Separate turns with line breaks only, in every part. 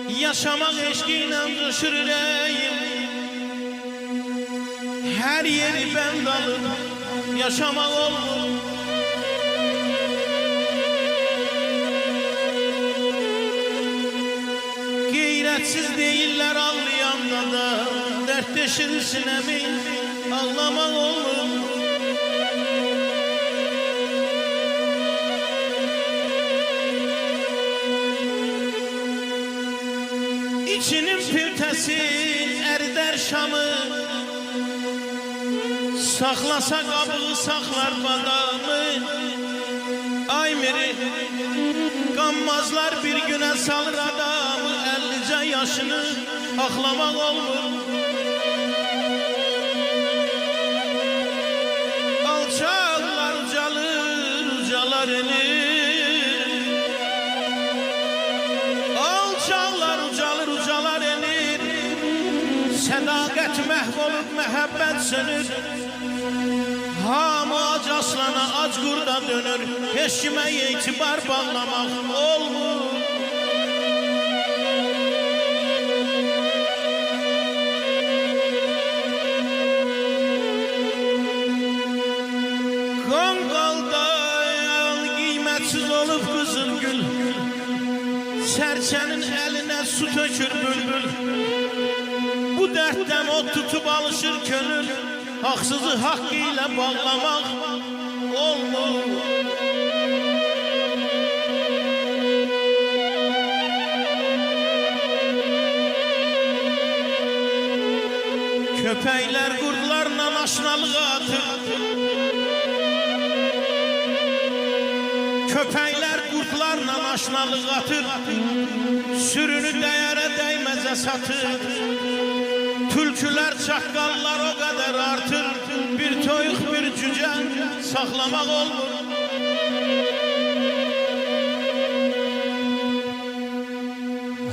Yaşamak eşkiyle coşur yüreğim. Her yeri ben dalım, yaşamak olur. Gayretsiz değiller ağlayanda da, dertleşir sinemi ağlamak olur. İçinin pürtesi erder şamı, saklasa kabığı saklar badamı. Ay miri gammazlar bir güne salır adamı, 50'ce yaşını aklamak olur. Alçaklar ucalır, ucalar inir. Alçaklar ucalır, ucalar inir. Sadakat mahvolup mehabbet sönür. Hamı ac aslana, ac kurda dönür. Heç kimə etibar bağlamaq olmur. Qanqaldan qiymətsiz olub qızıl gül, sərçənin əlinə su tökür bülbül. Bu dərddən o tutub alışır könül, haksızı hakkıyla bağlamak olmur. Köpekler kurtlarla aşnalık atır. Köpekler kurtlarla aşnalık atır. Sürünü değere değmeze satır. Tülküler, çakkallar o kadar artır. Bir toyuk bir cüce saklamak olur.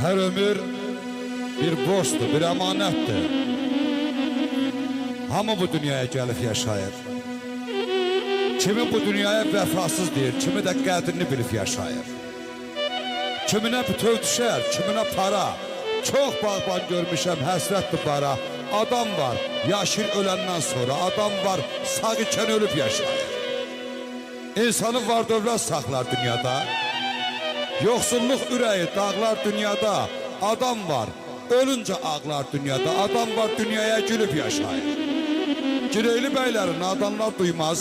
Her ömür bir borçtur, bir emanettir. Hamı bu dünyaya gelip yaşayır. Kimi bu dünyaya vefasız deyir, kimi de qədrini bilip yaşayır. Kiminə bütöv düşər, kiminə para. Çox bağban görmüşəm, həsrətdir bara. Adam var, yaşır öləndən sonra. Adam var, sağ ikən ölüb yaşayır. İnsanı var dövlət saxlar dünyada. Yoxsulluq ürəyi dağlar dünyada. Adam var, ölüncə ağlar dünyada. Adam var, dünyaya gülüb yaşayır. Gireyli bəyləri nadanlar duymaz.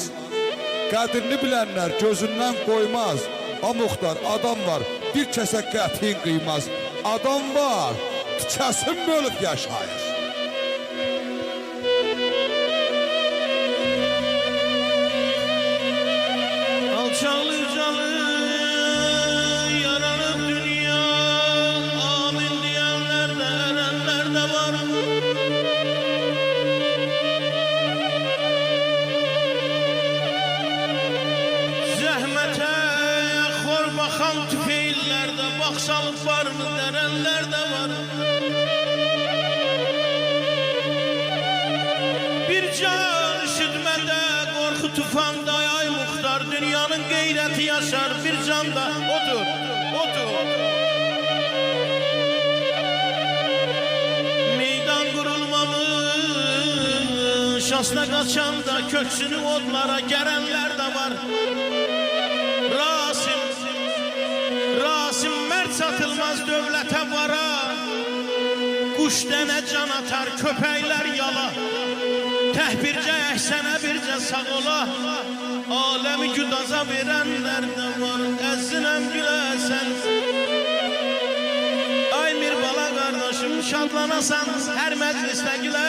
Qədrini bilənlər gözündən qoymaz. O muxtar adam var, bir kəsə qətin qıymaz. Adam var, tükəsin bölüb yaşayır.
Alçalı ucalı yaranıp dünya, amin diyenler de erenler de var. Zəhmətə xor baxan tüfeillerde baksalık var mı derenler de var. Bir can üşütmede korku tufanda ay muhtar, dünyanın gayreti yaşar bir canda. Otur, otur. Meydan kurulmamış, asla kaçan da köksünü odlara gerenler de var. Rasim mert satılmaz dövlete vara. Kuş dene can atar, köpekler yala. Təhbircə əhsənə bircə sağ ola. Aləmi güdaza verənlər də var. Əzzinəm güləsən. Ay mir bala qardaşım, şadlanasan hər məclisdə gülə.